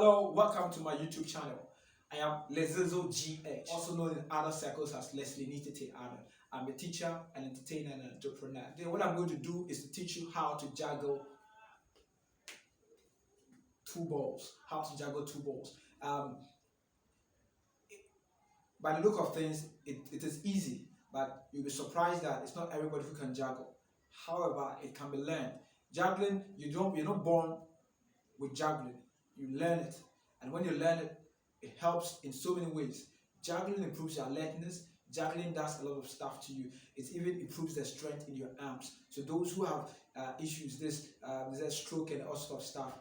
Hello, welcome to my YouTube channel. I am Lezozo GH, also known in other circles as Leslie Nitete Adam. I'm a teacher, an entertainer, and an entrepreneur. Today, what I'm going to do is to teach you how to juggle two balls. How to juggle two balls. By the look of things, it is easy, but you'll be surprised that it's not everybody who can juggle. However, it can be learned. Juggling, you're not born with juggling. You learn it, and when you learn it, it helps in so many ways. Juggling improves your alertness. Juggling does a lot of stuff to you. It even improves the strength in your arms. So those who have issues, this stroke and all sort of stuff,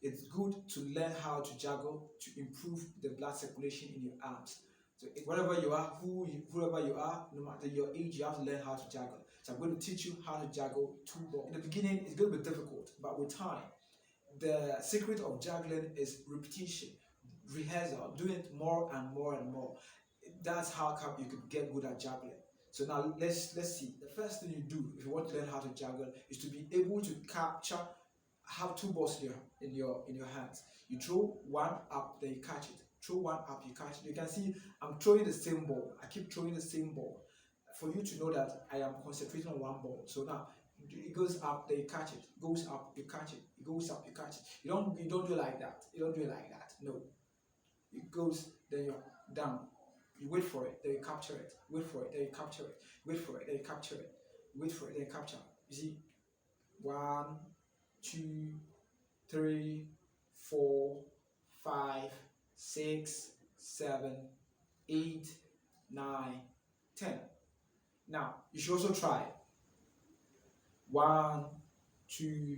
it's good to learn how to juggle to improve the blood circulation in your arms. So wherever you are, whoever you are, no matter your age, you have to learn how to juggle. So I'm going to teach you how to juggle two balls. In the beginning, it's going to be difficult, but with time, the secret of juggling is repetition, rehearsal, doing it more and more and more. That's how come you could get good at juggling. So now let's see. The first thing you do if you want to learn how to juggle is to be able to have two balls in your hands. You throw one up, then you catch it. Throw one up, you catch it. You can see I'm throwing the same ball. I keep throwing the same ball for you to know that I am concentrating on one ball. So now it goes up, then you catch it. It goes up, you catch it. It goes up, you catch it. You don't do it like that. You don't do it like that. No. It goes, then you're down. You wait for it, then you capture it. Wait for it, then you capture it. Wait for it, then you capture it. Wait for it, then you capture. You see, 1, 2, 3, 4, 5, 6, 7, 8, 9, 10. Now you should also try 1, 2,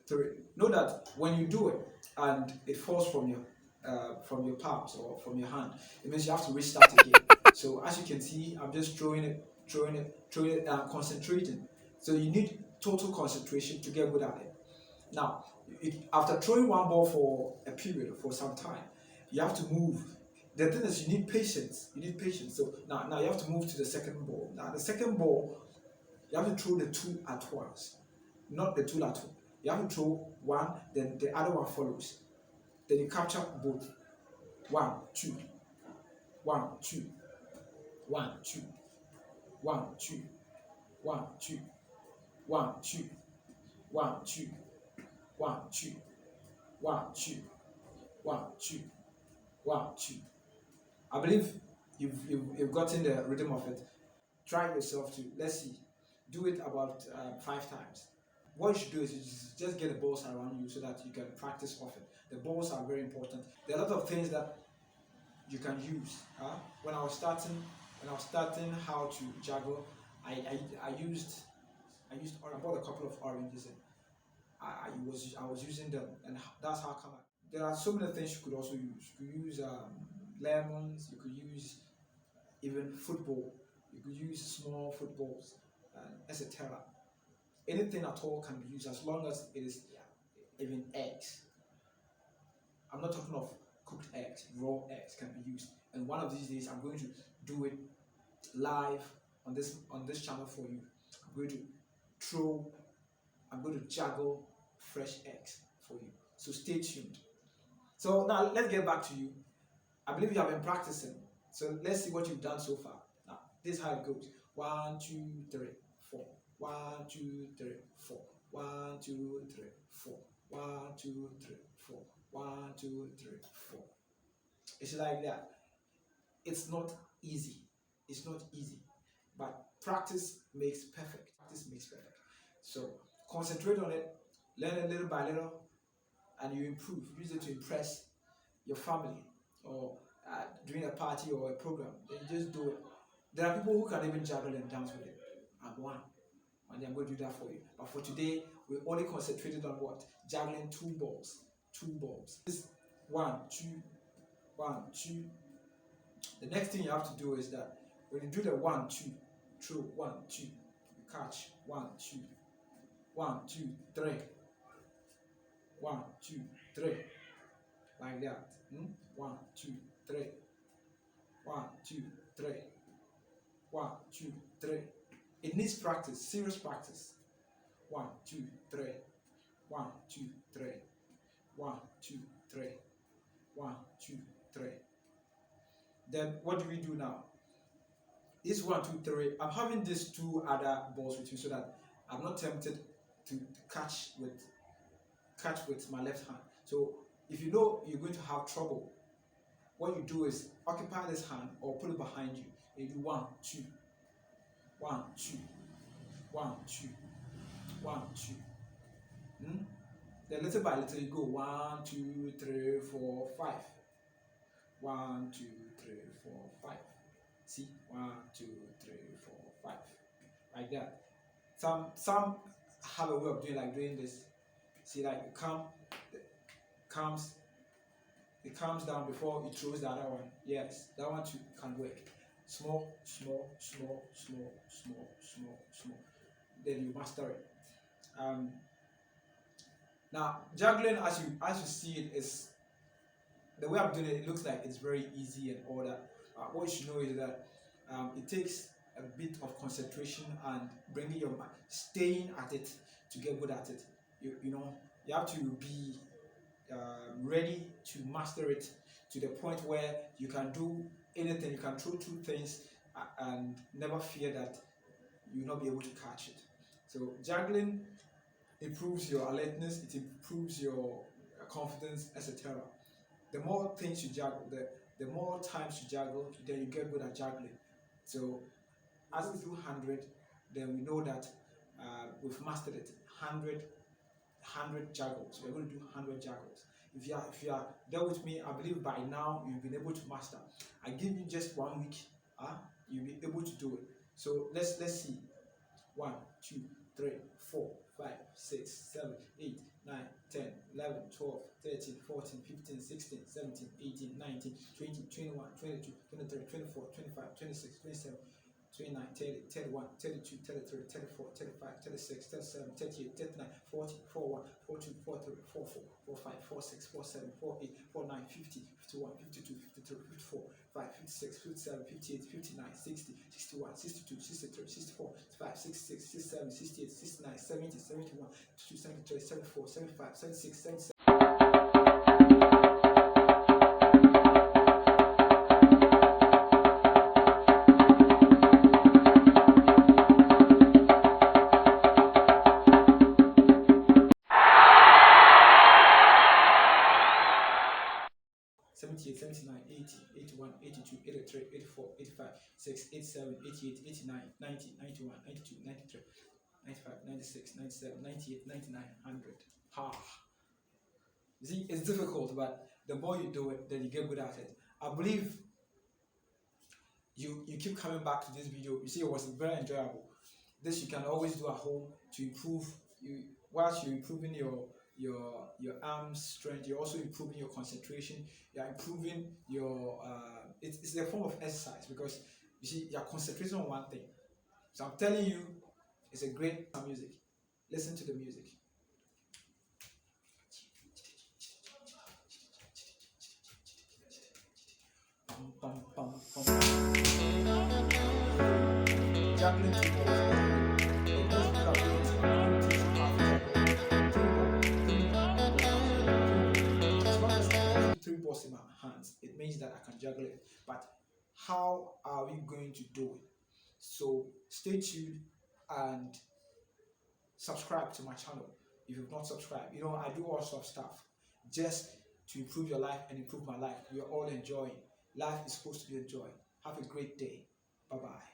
3. Know that when you do it and it falls from your palms or from your hand, it means you have to restart again. So as you can see, I'm just throwing it, and concentrating. So you need total concentration to get good at it. Now, after throwing one ball for a period, for some time, you have to move. The thing is, you need patience. So now you have to move to the second ball. Now the second ball, you have to throw the two at once, not the two at once. You have to throw one, then the other one follows. Then you capture both. 1, 2, 1, 2, 1, 2, 1, 2, 1, 2, 1, 2, 1, 2, 1, 2, 1, 2, 1, 2, 1, 2. I believe you've gotten the rhythm of it. Try yourself to, let's see, do it about 5 times. What you should do is you just get the balls around you so that you can practice often. The balls are very important. There are a lot of things that you can use. When I was starting how to juggle, I bought a couple of oranges and I was using them, and that's how come. There are so many things you could also use. You could use lemons. You could use even football. You could use small footballs, etc. Anything at all can be used as long as it is even eggs. I'm not talking of cooked eggs, raw eggs can be used. And one of these days I'm going to do it live on this channel for you. I'm going to juggle fresh eggs for you. So stay tuned. So now let's get back to you. I believe you have been practicing. So let's see what you've done so far. Now, this is how it goes. 1, 2, 3, 4. 1, 2, 3, 4. 1, 2, 3, 4. 1, 2, 3, 4. 1, 2, 3, 4. It's like that. It's not easy. But practice makes perfect. So concentrate on it, learn it little by little, and you improve. Use it to impress your family or during a party or a program. Then you just do it. There are people who can even juggle and dance with it. I'm one. And I'm going to do that for you. But for today, we only concentrated on what? Juggling two balls. This 1, 2, 1, 2. The next thing you have to do is that when you do the 1, 2, throw 1, 2, you catch 1, 2, 1, 2, 3. 1, 2, 3. Like that. 1, 2, 3. 1, 2, 3. 1, 2, 3. It needs practice, serious practice. 1, 2, 3. 1, 2, 3. 1, 2, 3. 2, 3. Then what do we do now? This 1, 2, 3. I'm having these 2 other balls with me so that I'm not tempted to catch with my left hand. So if you know you're going to have trouble, what you do is occupy this hand or put it behind you. And you do 1, 2, 1, 2, 1, 2, 1, 2. Then little by little you go 1, 2, 3, 4, 5. 1, 2, 3, 4, 5. See, 1, 2, 3, 4, 5. Like that. Some have a way of doing this. See, like it comes down before it throws the other one. Yes, that one too can work. Small, small, small, small, small, small, small. Then you master it. Now juggling, as you see it, is the way I'm doing it. It looks like it's very easy and all that. What you should know is that it takes a bit of concentration and bringing your mind, staying at it to get good at it. You have to be ready to master it to the point where you can do anything. You can throw 2 things and never fear that you'll not be able to catch it. So juggling improves your alertness, it improves your confidence, etc. The more things you juggle, the more times you juggle, then you get good at juggling. So as we do 100, then we know that we've mastered it. 100 juggles. We're going to do 100 juggles. If you are there with me, I believe by now you've been able to master. I give you just 1 week, you'll be able to do it. So let's see. 1, 2, 3, 4, 5, 6, 7, 8, 9, 10, 11, 12, 13, 14, 15, 16, 17, 18, 19, 20, 21, 22, 23, 24, 25, 26, 27, 29, 30, 31, 32, 33, 34, 35, 36, 37, 38, 39, 40, 41, 42, 43, 44, 45, 46, 47, 48, 49, 50, 51, 52, 53, 54, 5, 56, 57, 58, 59, 60, 61, 62, 63, 64, 65, 66, 67, 68, 69, 70, 71, 72, 73, 74, 75, 76, 77. Seventy-eight, 79, 80, 81, 82, 83, 84, 85, 6, 87, 88, 89, 90, 91, 92, 93, 95, 96, 97, 98, 99, 100. You see, it's difficult, but the more you do it, then you get good at it. I believe you keep coming back to this video. You see, it was very enjoyable. This you can always do at home to improve whilst you're improving your arm strength. You're also improving your concentration. You're improving your it's a form of exercise, because you see you're concentrating on one thing. So I'm telling you, it's a great music. Listen to the music. Bum, bum, bum, bum. Juggling three balls in my hands, it means that I can juggle it. But how are we going to do it? So stay tuned and subscribe to my channel if you've not subscribed. I do all sorts of stuff just to improve your life and improve my life. We are all enjoying. Life is supposed to be enjoyed. Have a great day. Bye-bye.